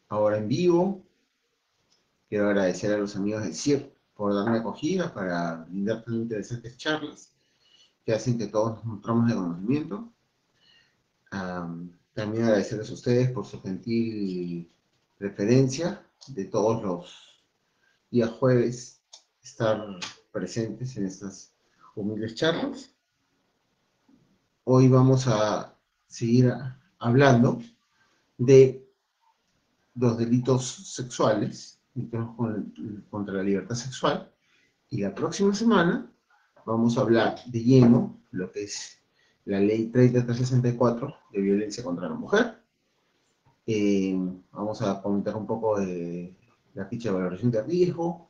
ahora en vivo. Quiero agradecer a los amigos de CIEP por darme acogida para brindar tan interesantes charlas que hacen que todos nos nutramos de conocimiento. También agradecerles a ustedes por su gentil preferencia de todos los días jueves estar presentes en estas humildes charlas. Hoy vamos a seguir hablando de los delitos sexuales, contra la libertad sexual, y la próxima semana vamos a hablar de lleno lo que es la ley 30364 de violencia contra la mujer. Vamos a comentar un poco de la ficha de valoración de riesgo,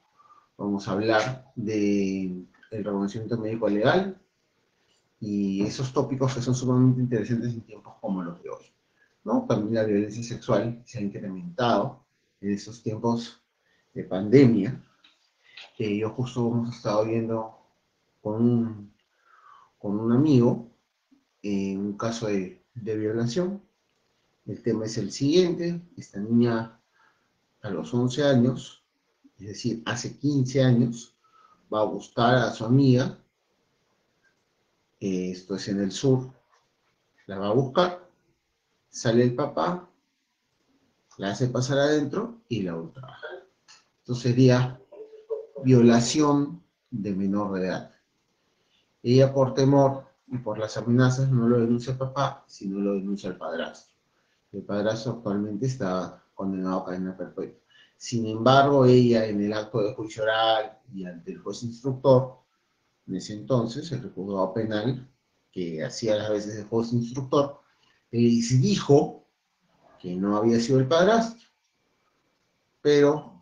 vamos a hablar del reconocimiento médico legal y esos tópicos que son sumamente interesantes en tiempos como los de hoy, ¿no? También la violencia sexual se ha incrementado en estos tiempos de pandemia, que yo justo hemos estado viendo con un amigo un caso de violación. El tema es el siguiente: esta niña a los 11 años, es decir, hace 15 años, va a buscar a su amiga, esto es en el sur, la va a buscar, sale el papá, la hace pasar adentro y la ultraja. Esto sería violación de menor de edad. Ella, por temor y por las amenazas, no lo denuncia el papá, sino lo denuncia el padrastro. El padrastro actualmente está condenado a cadena perpetua. Sin embargo, ella, en el acto de juicio oral y ante el juez instructor, en ese entonces, el juzgado penal, que hacía las veces de juez instructor, les dijo que no había sido el padrastro, pero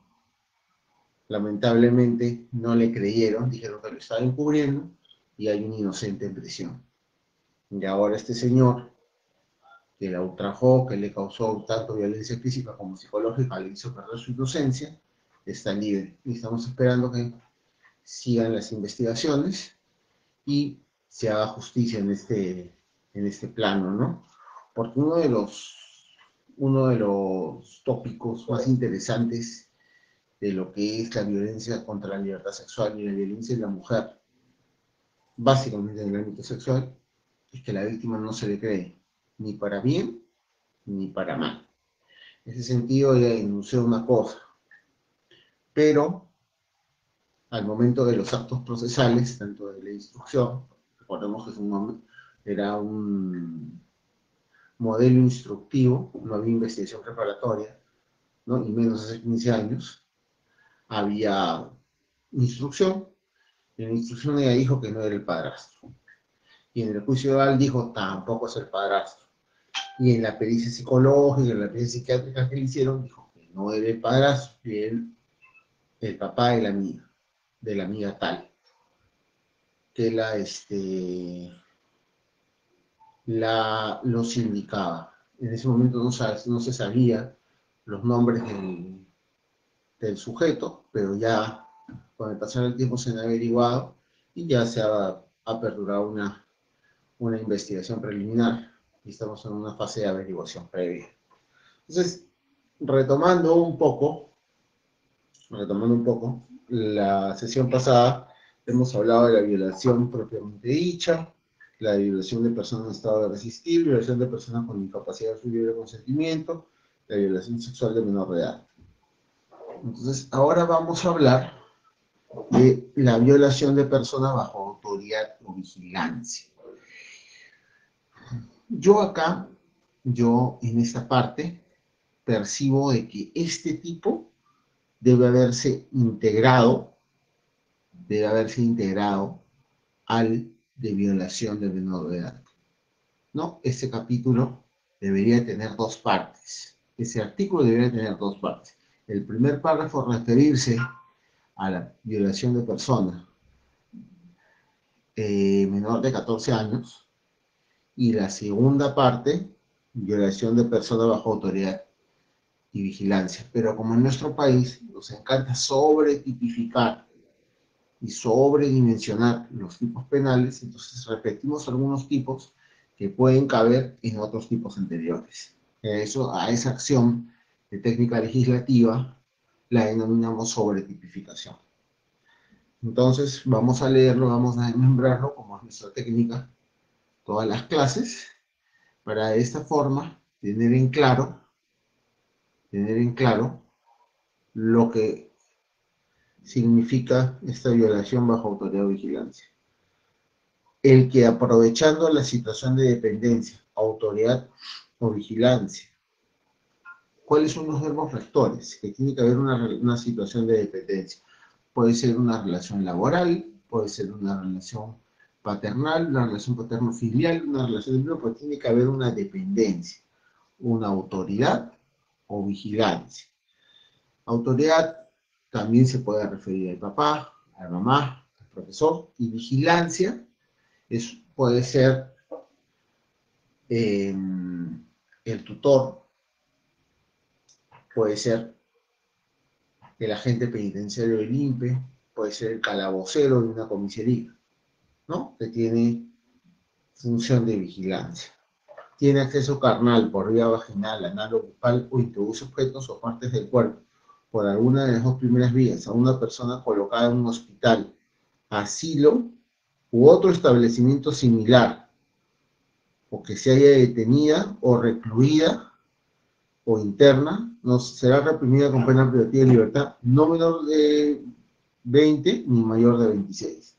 lamentablemente no le creyeron, dijeron que lo estaba encubriendo y hay un inocente en prisión. Y ahora este señor, que la ultrajó, que le causó tanto violencia física como psicológica, le hizo perder su inocencia, está libre. Y estamos esperando que sigan las investigaciones y se haga justicia en este plano, ¿no? Porque uno de los tópicos más interesantes de lo que es la violencia contra la libertad sexual y la violencia de la mujer, básicamente en el ámbito sexual, es que la víctima no se le cree, ni para bien ni para mal. En ese sentido, ella denunció una cosa, pero al momento de los actos procesales, tanto de la instrucción, recordemos que era un modelo instructivo, no había investigación preparatoria, ¿no? Y menos hace 15 años, había instrucción. En la instrucción ella dijo que no era el padrastro. Y en el juicio oral dijo tampoco es el padrastro. Y en la pericia psicológica, en la pericia psiquiátrica que le hicieron, dijo que no era el padrastro, que el papá de la amiga tal, que los indicaba. En ese momento no se sabía los nombres del sujeto, pero ya con el pasar del tiempo se han averiguado y ya se ha perdurado una investigación preliminar y estamos en una fase de averiguación previa. Entonces, retomando un poco, la sesión pasada hemos hablado de la violación propiamente dicha, la violación de personas en estado de resistir, violación de personas con incapacidad de su libre consentimiento, la violación sexual de menor de edad. Entonces, ahora vamos a hablar de la violación de personas bajo autoridad o vigilancia. Yo en esta parte, percibo de que este tipo debe haberse integrado al de violación de menor de edad, ¿no? Este capítulo debería tener dos partes. Ese artículo debería tener dos partes. El primer párrafo referirse a la violación de persona menor de 14 años y la segunda parte, violación de persona bajo autoridad y vigilancia. Pero como en nuestro país nos encanta sobretipificar y sobredimensionar los tipos penales, entonces repetimos algunos tipos que pueden caber en otros tipos anteriores. A esa acción de técnica legislativa, la denominamos sobretipificación. Entonces, vamos a leerlo, vamos a desmembrarlo como es nuestra técnica, todas las clases, para de esta forma tener en claro lo que significa esta violación bajo autoridad o vigilancia. El que aprovechando la situación de dependencia, autoridad o vigilancia, ¿cuáles son los verbos rectores? Que tiene que haber una situación de dependencia. Puede ser una relación laboral, puede ser una relación paternal, una relación paterno-filial, una relación de empleo, pero tiene que haber una dependencia, una autoridad o vigilancia. Autoridad también se puede referir al papá, a la mamá, al profesor, y vigilancia puede ser el tutor, puede ser el agente penitenciario del INPE, puede ser el calabocero de una comisaría, ¿no? Que tiene función de vigilancia. Tiene acceso carnal por vía vaginal, anal o bucal o introduce objetos o partes del cuerpo por alguna de las dos primeras vías a una persona colocada en un hospital, asilo u otro establecimiento similar, o que se haya detenida o recluida o interna, no será reprimida con pena privativa de libertad no menor de 20 ni mayor de 26.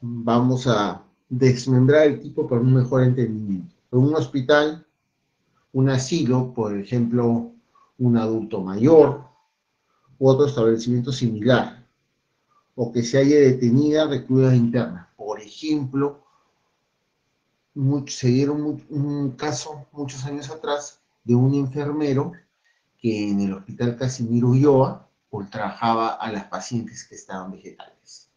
Vamos a desmembrar el tipo para un mejor entendimiento. En un hospital, un asilo, por ejemplo, un adulto mayor u otro establecimiento similar, o que se haya detenida recluida interna. Por ejemplo, se dieron un caso muchos años atrás de un enfermero que en el hospital Casimiro Ulloa ultrajaba a las pacientes que estaban vegetales,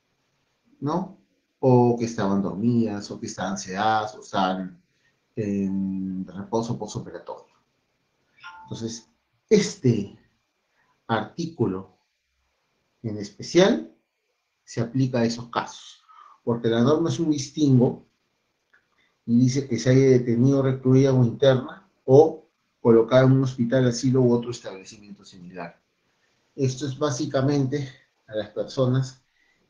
¿no? O que estaban dormidas, o que estaban sedadas, o estaban en reposo postoperatorio. Entonces, este artículo en especial se aplica a esos casos, porque la norma es un distingo y dice que se haya detenido, recluida o interna, o colocada en un hospital, asilo u otro establecimiento similar. Esto es básicamente a las personas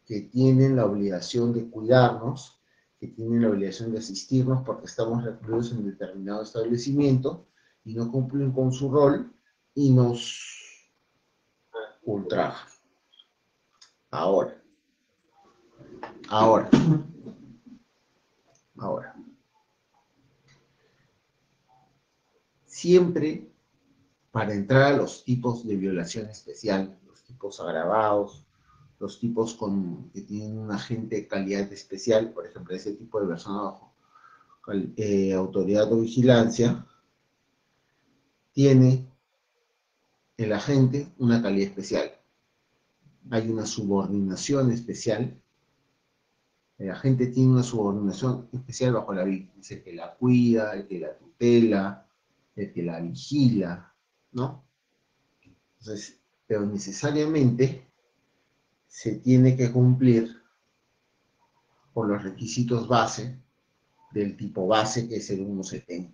que tienen la obligación de cuidarnos, que tienen la obligación de asistirnos porque estamos recluidos en determinado establecimiento y no cumplen con su rol y nos ultrajan. Ahora, ahora, ahora. Siempre para entrar a los tipos de violación especial, los tipos agravados, los tipos que tienen un agente de calidad especial, por ejemplo, ese tipo de persona bajo autoridad o vigilancia, tiene el agente una calidad especial. Hay una subordinación especial. El agente tiene una subordinación especial bajo la víctima. Es el que la cuida, el que la tutela, el que la vigila, ¿no? Entonces, pero necesariamente se tiene que cumplir por los requisitos base del tipo base, que es el 170.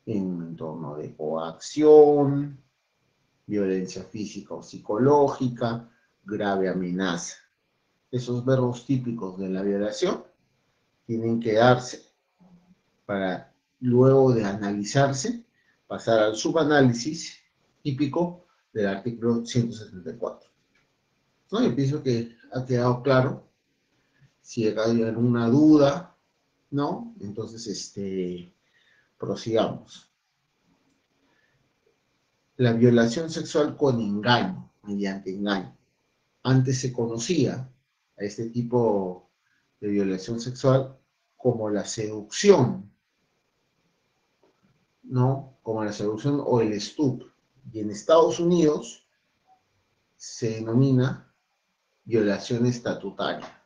En un entorno de coacción, violencia física o psicológica, grave amenaza. Esos verbos típicos de la violación tienen que darse para luego de analizarse, pasar al subanálisis típico del artículo 174. ¿No? Yo pienso que ha quedado claro. Si hay alguna duda, ¿no? Entonces, prosigamos. La violación sexual con engaño, mediante engaño. Antes se conocía a este tipo de violación sexual como la seducción, ¿no? Como la seducción o el estupro. Y en Estados Unidos se denomina violación estatutaria,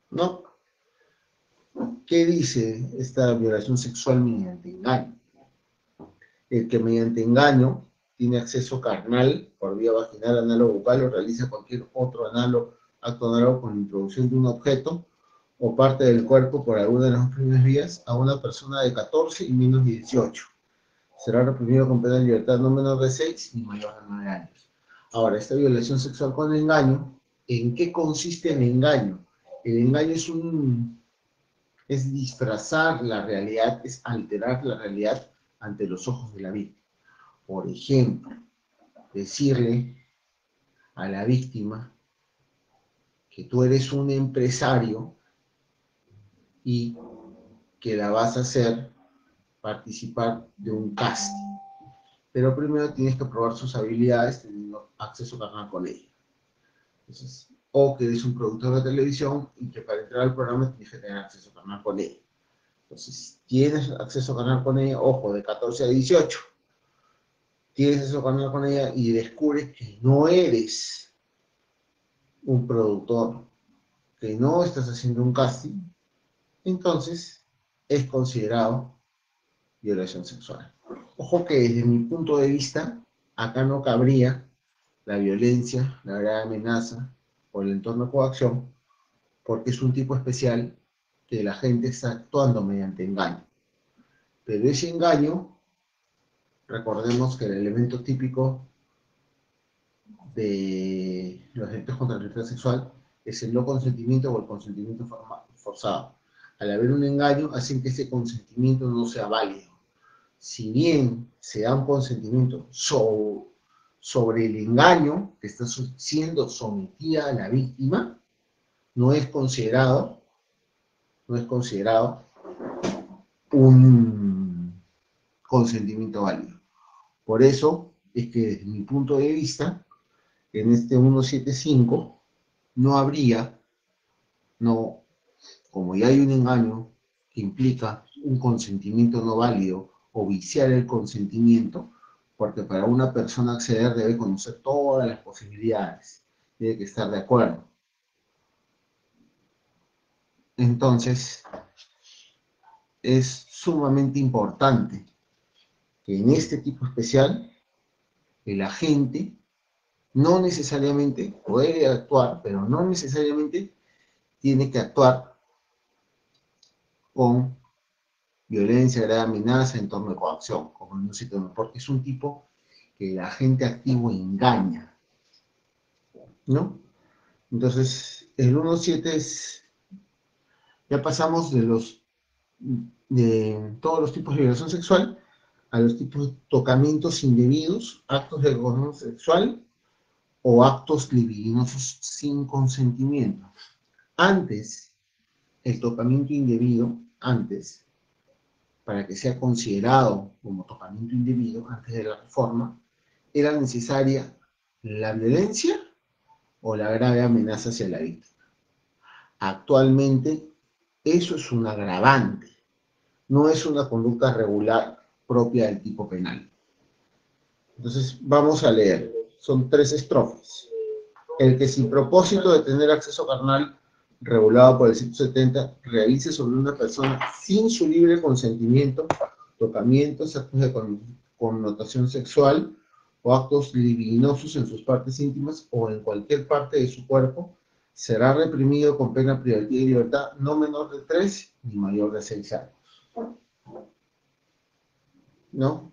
¿no? ¿Qué dice esta violación sexual mediante engaño? El que mediante engaño tiene acceso carnal por vía vaginal, anal o bucal o realiza cualquier otro acto análogo con la introducción de un objeto o parte del cuerpo por alguna de las dos primeras vías a una persona de 14 y menos de 18, será reprimido con pena de libertad no menor de 6 ni mayor de 9 años. Ahora, esta violación sexual con engaño, ¿en qué consiste el engaño? El engaño es disfrazar la realidad, es alterar la realidad ante los ojos de la víctima. Por ejemplo, decirle a la víctima que tú eres un empresario y que la vas a hacer participar de un casting. Pero primero tienes que probar sus habilidades teniendo acceso carnal con ella. Entonces, o que eres un productor de televisión y que para entrar al programa tienes que tener acceso carnal con ella. Entonces, tienes acceso carnal con ella, ojo, de 14 a 18. Tienes acceso carnal con ella y descubres que no eres un productor, que no estás haciendo un casting, entonces es considerado violación sexual. Ojo que desde mi punto de vista, acá no cabría la violencia, la grave amenaza o el entorno de coacción, porque es un tipo especial que la gente está actuando mediante engaño. Pero ese engaño, recordemos que el elemento típico de los delitos contra la libertad sexual es el no consentimiento o el consentimiento forzado. Al haber un engaño, hacen que ese consentimiento no sea válido. Si bien se da un consentimiento sobre el engaño que está siendo sometida a la víctima, no es considerado un consentimiento válido. Por eso es que desde mi punto de vista, en este 175 no habría, no, como ya hay un engaño que implica un consentimiento no válido o viciar el consentimiento, porque para una persona acceder debe conocer todas las posibilidades, tiene que estar de acuerdo. Entonces, es sumamente importante que en este tipo especial el agente no necesariamente puede actuar, pero no necesariamente tiene que actuar con violencia, grave amenaza, entorno de coacción, como en un sitio, porque es un tipo que el agente activo engaña, ¿no? Entonces, el 1.7 es, ya pasamos de todos los tipos de violación sexual a los tipos de tocamientos indebidos, actos de gozo sexual o actos libidinosos sin consentimiento. Antes, el tocamiento indebido, antes, para que sea considerado como tocamiento indebido, antes de la reforma, era necesaria la violencia o la grave amenaza hacia la víctima. Actualmente, eso es un agravante, no es una conducta regular propia del tipo penal. Entonces, vamos a leer. Son 3 estrofas. El que sin propósito de tener acceso carnal regulado por el 170 realice sobre una persona sin su libre consentimiento tocamientos, actos de connotación sexual o actos libidinosos en sus partes íntimas o en cualquier parte de su cuerpo, será reprimido con pena privativa de libertad no menor de 3 ni mayor de 6 años. ¿No?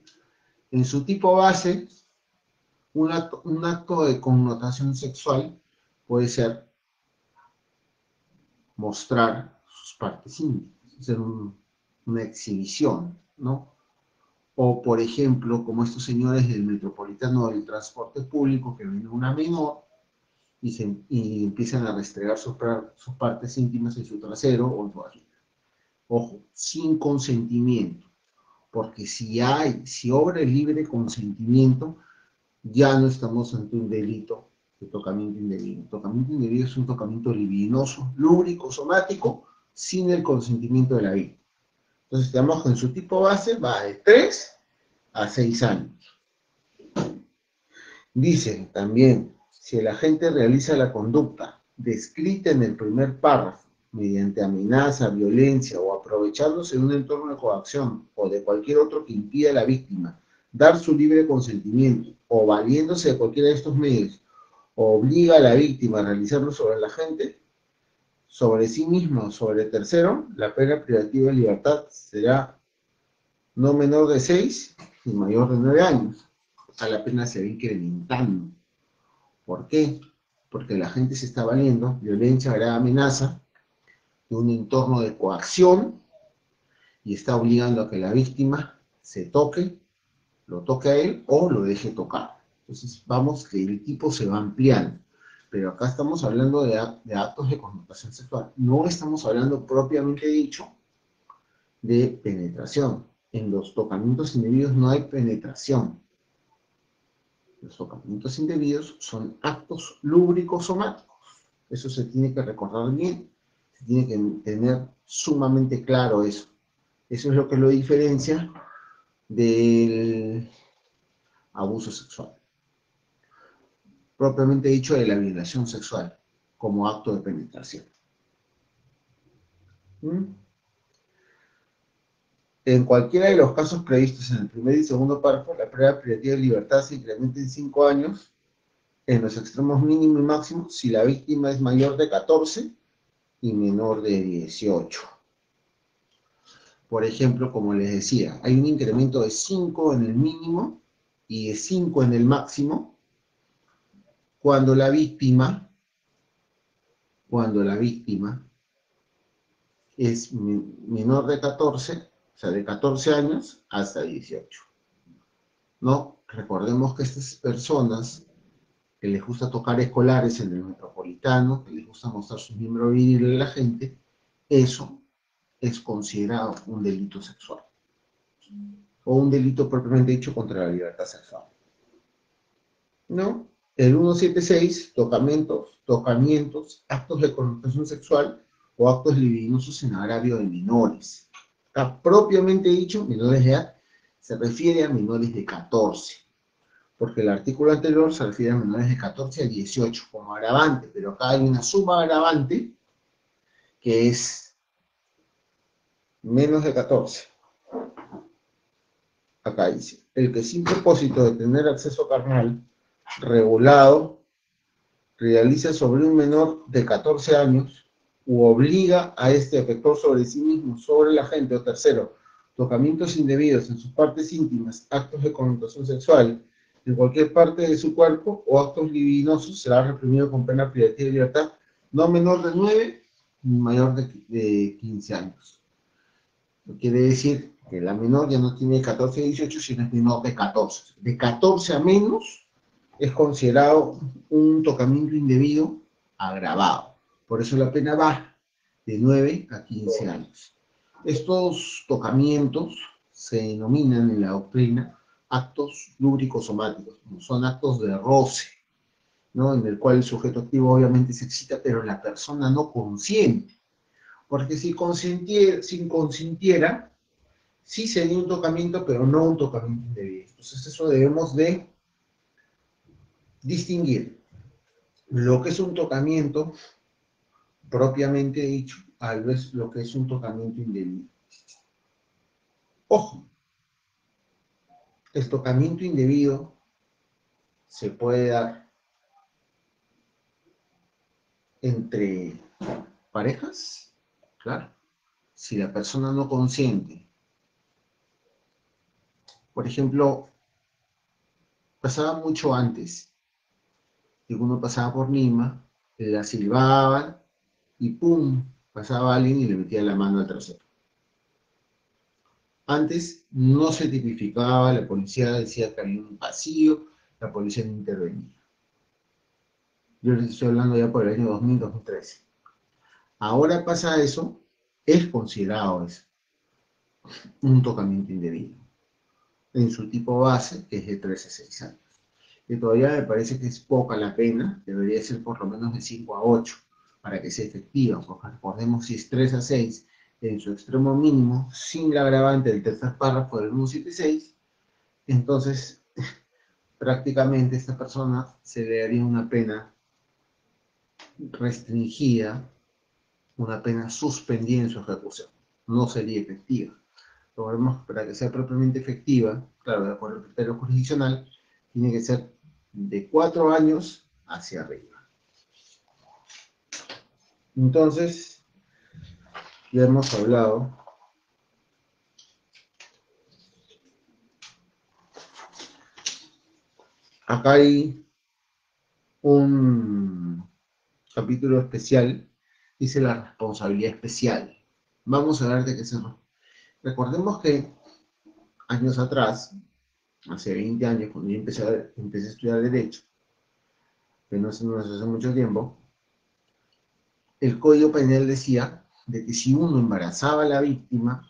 En su tipo base, un acto de connotación sexual puede ser mostrar sus partes íntimas, hacer una exhibición, ¿no? O, por ejemplo, como estos señores del Metropolitano del Transporte Público que ven a una menor y empiezan a restregar sus partes íntimas en su trasero o en su vagina. Ojo, sin consentimiento, porque si obra el libre consentimiento, ya no estamos ante un delito de tocamiento indebido. El tocamiento indebido es un tocamiento libidinoso, lúbrico, somático, sin el consentimiento de la víctima. Entonces, tenemos que en su tipo base va de 3 a 6 años. Dice también, si el agente realiza la conducta descrita en el primer párrafo, mediante amenaza, violencia o aprovechándose de un entorno de coacción o de cualquier otro que impida a la víctima dar su libre consentimiento o valiéndose de cualquiera de estos medios, o obliga a la víctima a realizarlo sobre el agente, sobre sí mismo o sobre el tercero, la pena privativa de libertad será no menor de 6 y mayor de 9 años. A la pena se va incrementando. ¿Por qué? Porque la gente se está valiendo, violencia, grave amenaza, de un entorno de coacción y está obligando a que la víctima se toque, lo toque a él o lo deje tocar. Entonces vamos que el tipo se va ampliando. Pero acá estamos hablando de actos de connotación sexual. No estamos hablando propiamente dicho de penetración. En los tocamientos indebidos no hay penetración. Los tocamientos indebidos son actos lúbricos somáticos. Eso se tiene que recordar bien. Se tiene que tener sumamente claro eso. Eso es lo que lo diferencia del abuso sexual. Propiamente dicho, de la violación sexual como acto de penetración. ¿Mm? En cualquiera de los casos previstos en el primer y segundo párrafo, la prueba privativa de libertad se incrementa en 5 años en los extremos mínimo y máximo si la víctima es mayor de 14 y menor de 18. Por ejemplo, como les decía, hay un incremento de 5 en el mínimo y de 5 en el máximo cuando la víctima es menor de 14, o sea, de 14 años hasta 18. ¿No? Recordemos que estas personas que les gusta tocar escolares en el metropolitano, que les gusta mostrar su miembro viril a la gente, eso es considerado un delito sexual o un delito propiamente dicho contra la libertad sexual. ¿No? El 176, tocamientos, actos de connotación sexual o actos libidinosos en agravio de menores. Está propiamente dicho, menores de edad, se refiere a menores de 14, porque el artículo anterior se refiere a menores de 14 a 18 como agravante, pero acá hay una suma agravante que es menos de 14. Acá dice, el que sin propósito de tener acceso carnal regulado realiza sobre un menor de 14 años u obliga a este efector sobre sí mismo, sobre la gente o tercero, tocamientos indebidos en sus partes íntimas, actos de connotación sexual en cualquier parte de su cuerpo o actos libidinosos, será reprimido con pena privativa de libertad no menor de 9 ni mayor de 15 años. Quiere decir que la menor ya no tiene 14 a 18, sino es menor de 14. De 14 a menos es considerado un tocamiento indebido agravado. Por eso la pena baja de 9 a 15 años. Estos tocamientos se denominan en la doctrina actos lúbricos somáticos, son actos de roce, ¿no? En el cual el sujeto activo obviamente se excita, pero la persona no consiente. Porque si consintiera, sí sería un tocamiento, pero no un tocamiento indebido. Entonces eso debemos de distinguir lo que es un tocamiento propiamente dicho a lo que es un tocamiento indebido. Ojo, el tocamiento indebido se puede dar entre parejas, claro, si la persona no consiente. Por ejemplo, pasaba mucho antes, que uno pasaba por Lima, la silbaba y ¡pum! Pasaba alguien y le metía la mano al trasero. Antes no se tipificaba, la policía decía que había un vacío, la policía no intervenía. Yo les estoy hablando ya por el año 2000-2013. Ahora pasa eso, es considerado eso, un tocamiento indebido, en su tipo base, que es de 3 a 6 años. Que todavía me parece que es poca la pena, debería ser por lo menos de 5 a 8, para que sea efectiva, porque recordemos si es 3 a 6, en su extremo mínimo, sin la agravante del tercer párrafo del 176, entonces prácticamente a esta persona se le daría una pena restringida, una pena suspendida en su ejecución. No sería efectiva. Lo vemos para que sea propiamente efectiva, claro, de acuerdo al criterio jurisdiccional, tiene que ser de 4 años hacia arriba. Entonces, ya hemos hablado Acá hay un capítulo especial, dice la responsabilidad especial. Vamos a ver de qué se trata. Recordemos que años atrás, hace 20 años, cuando yo empecé a estudiar Derecho, que no es hace mucho tiempo, el Código Penal decía de que si uno embarazaba a la víctima,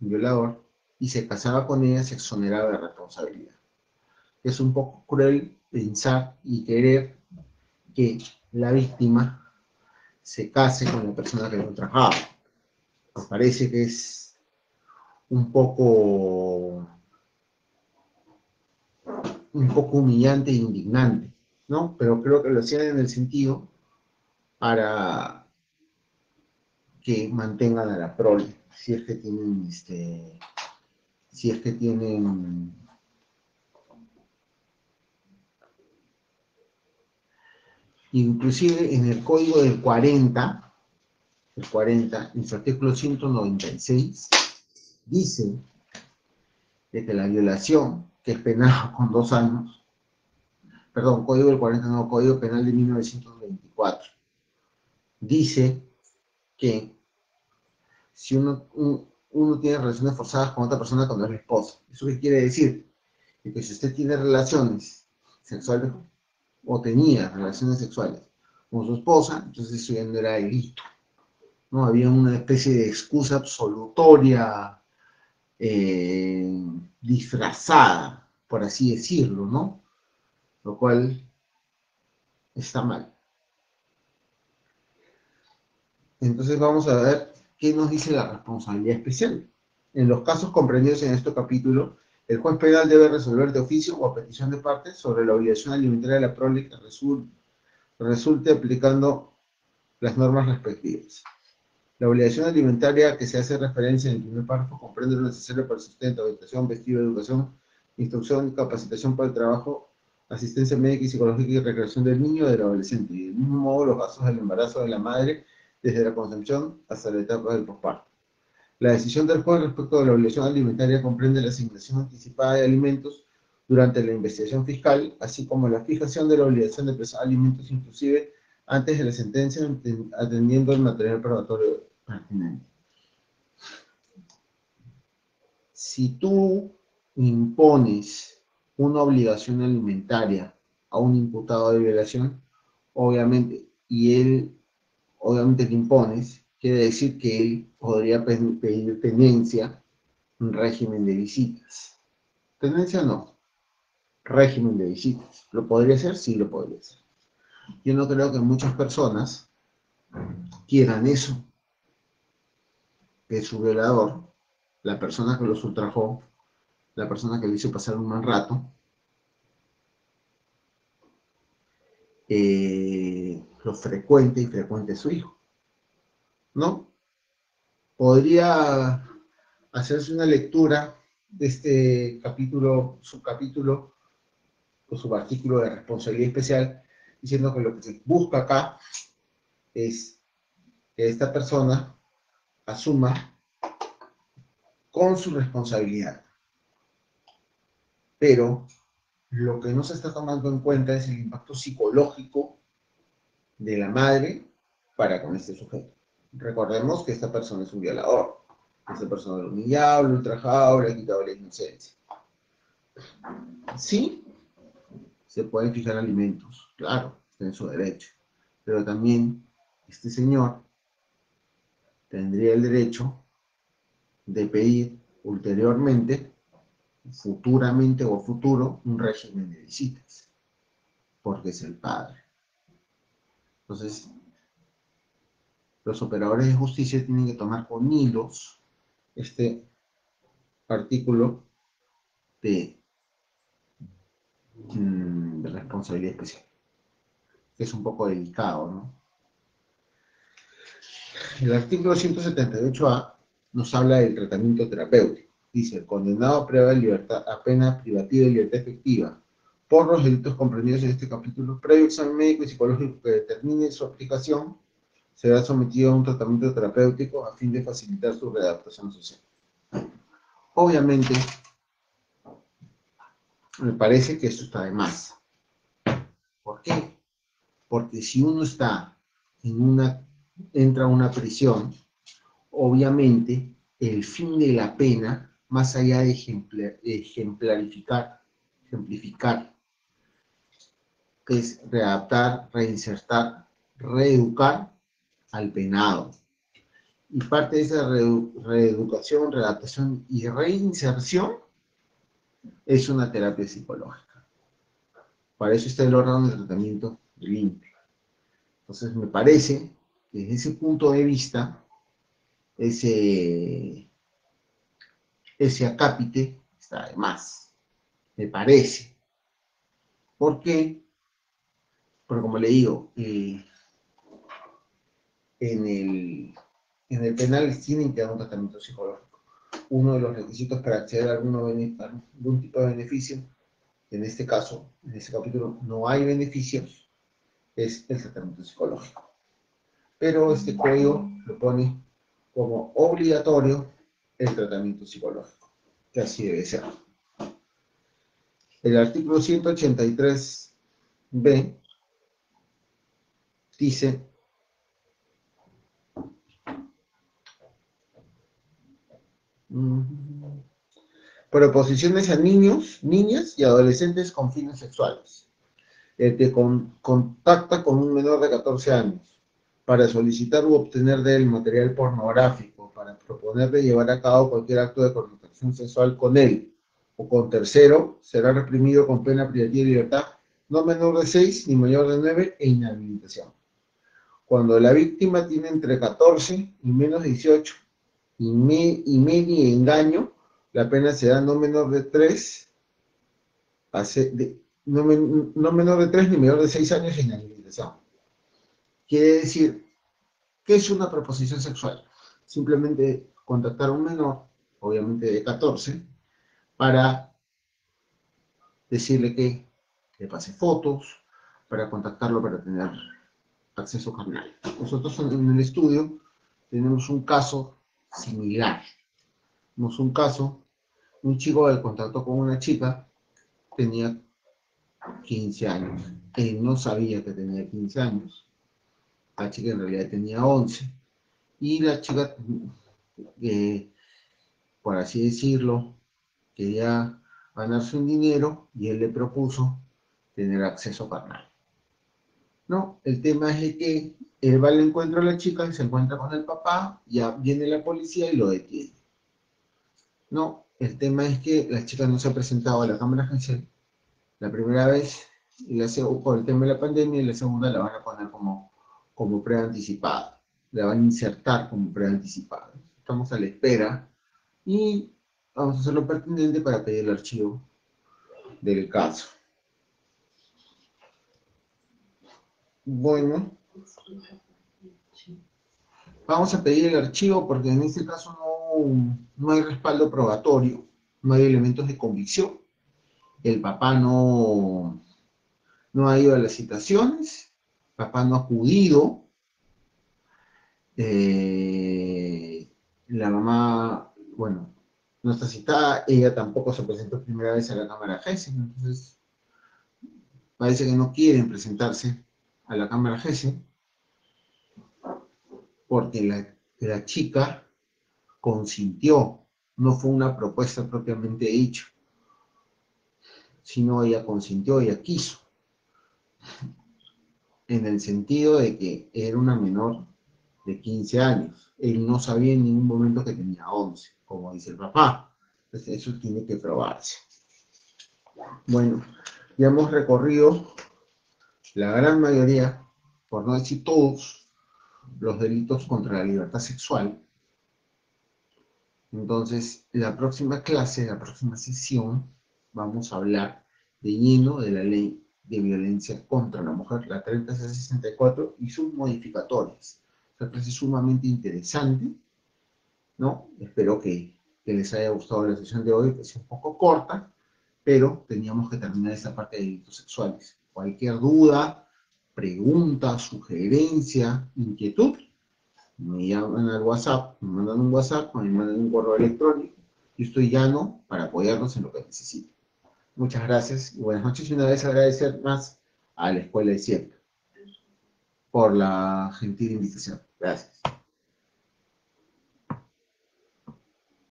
un violador, y se casaba con ella, se exoneraba de responsabilidad. Es un poco cruel pensar y querer que la víctima se case con la persona que lo ultrajaba. Me parece que es un poco humillante e indignante, ¿no? Pero creo que lo hacían en el sentido para que mantengan a la prole, si es que tienen, si es que tienen, inclusive en el código del 40, en su artículo 196, dice de que la violación, que es penada con 2 años, perdón, código del 40, no, código penal de 1924, dice que si uno tiene relaciones forzadas con otra persona cuando es la esposa. ¿Eso qué quiere decir? Que si usted tiene relaciones sexuales o tenía relaciones sexuales con su esposa, entonces eso ya no era delito. ¿No? Había una especie de excusa absolutoria eh, disfrazada, por así decirlo, ¿no? Lo cual está mal. Entonces vamos a ver qué nos dice la responsabilidad especial. En los casos comprendidos en este capítulo, el juez penal debe resolver de oficio o a petición de partes sobre la obligación alimentaria de la prole que resulte aplicando las normas respectivas. La obligación alimentaria a que se hace referencia en el primer párrafo comprende lo necesario para el sustento, habitación, vestido, educación, instrucción, capacitación para el trabajo, asistencia médica y psicológica y recreación del niño o del adolescente, y del mismo modo los gastos del embarazo de la madre desde la concepción hasta la etapa del posparto. La decisión del juez respecto de la obligación alimentaria comprende la asignación anticipada de alimentos durante la investigación fiscal, así como la fijación de la obligación de prestar alimentos inclusive antes de la sentencia, atendiendo el material probatorio pertinente. Si tú impones una obligación alimentaria a un imputado de violación, obviamente, y él, obviamente le impones, quiere decir que él podría pedir tenencia, un régimen de visitas. Tenencia no, régimen de visitas. ¿Lo podría hacer? Sí, lo podría hacer. Yo no creo que muchas personas quieran eso, que su violador, la persona que los ultrajó, la persona que le hizo pasar un mal rato, lo frecuente y frecuente su hijo, ¿no? Podría hacerse una lectura de este capítulo, subcapítulo o subartículo de responsabilidad especial, diciendo que lo que se busca acá es que esta persona asuma con su responsabilidad. Pero lo que no se está tomando en cuenta es el impacto psicológico de la madre para con este sujeto. Recordemos que esta persona es un violador. Esta persona lo ha humillado, lo ha ultrajado, le ha quitado la inocencia. Sí, se pueden fijar alimentos, claro, está en su derecho. Pero también este señor tendría el derecho de pedir ulteriormente, futuramente o futuro, un régimen de visitas, porque es el padre. Entonces, los operadores de justicia tienen que tomar con hilos este artículo de, de responsabilidad especial, que es un poco delicado, ¿no? El artículo 178A nos habla del tratamiento terapéutico. Dice, el condenado a prueba de libertad, a pena privativa de libertad efectiva por los delitos comprendidos en este capítulo, previo examen médico y psicológico que determine su aplicación, será sometido a un tratamiento terapéutico a fin de facilitar su readaptación social. Obviamente, Me parece que esto está de más. ¿Por qué? Porque si uno entra a una prisión, obviamente el fin de la pena, más allá de ejemplificar, que es readaptar, reinsertar, reeducar al penado. Y parte de esa reeducación, readaptación y reinserción es una terapia psicológica. Para eso está el órgano de tratamiento del INPE. Entonces me parece que desde ese punto de vista, ese acápite está de más, me parece. ¿Por qué? Porque como le digo, en el penal tienen que dar un tratamiento psicológico. Uno de los requisitos para acceder a algún tipo de beneficio, en este caso, en este capítulo, no hay beneficios, es el tratamiento psicológico. Pero este código lo pone como obligatorio el tratamiento psicológico, que así debe ser. El artículo 183b dice: proposiciones a niños, niñas y adolescentes con fines sexuales. El que contacta con un menor de 14 años para solicitar u obtener de él material pornográfico, para proponerle llevar a cabo cualquier acto de connotación sexual con él o con tercero, será reprimido con pena privativa de libertad, no menor de 6 ni mayor de 9 e inhabilitación. Cuando la víctima tiene entre 14 y menos 18 y medio engaño, la pena será no menor de 3, no menor de 3 ni menor de 6 años de inhabilitación. Quiere decir, ¿qué es una proposición sexual? Simplemente contactar a un menor, obviamente de 14, para decirle que le pase fotos, para contactarlo para tener acceso carnal. Nosotros en el estudio tenemos un caso similar. Tenemos un caso, un chico que contactó con una chica, tenía 15 años. Él no sabía que tenía 15 años. La chica en realidad tenía 11. Y la chica, eh, por así decirlo, quería ganarse un dinero y él le propuso tener acceso carnal. No, el tema es de que él va al encuentro de la chica y se encuentra con el papá, ya viene la policía y lo detiene. No, el tema es que la chica no se ha presentado a la cámara agencial la primera vez, y por el tema de la pandemia, y la segunda la van a poner como prueba anticipada. La van a insertar como prueba anticipada. Estamos a la espera y vamos a hacer lo pertinente para pedir el archivo del caso. Bueno, vamos a pedir el archivo porque en este caso no hay respaldo probatorio, no hay elementos de convicción. El papá no ha ido a las citaciones, el papá no ha acudido, la mamá, bueno, no está citada, ella tampoco se presentó primera vez a la Cámara GESE, entonces parece que no quieren presentarse a la Cámara GESE porque la chica consintió, no fue una propuesta propiamente dicha, sino ella consintió, ella quiso, en el sentido de que era una menor de 15 años. Él no sabía en ningún momento que tenía 11, como dice el papá. Entonces eso tiene que probarse. Bueno, ya hemos recorrido la gran mayoría, por no decir todos, los delitos contra la libertad sexual. Entonces, la próxima clase, la próxima sesión, vamos a hablar de lleno de la ley de violencia contra la mujer, la 3064, y sus modificatorias. Esta clase es sumamente interesante, ¿no? Espero que les haya gustado la sesión de hoy, que es un poco corta, pero teníamos que terminar esta parte de delitos sexuales. Cualquier duda, pregunta, sugerencia, inquietud, me llaman al WhatsApp, me mandan un WhatsApp, me mandan un correo electrónico. Yo estoy llano para apoyarlos en lo que necesiten. Muchas gracias y buenas noches. Y una vez agradecer más a la Escuela de Siempre por la gentil invitación. Gracias.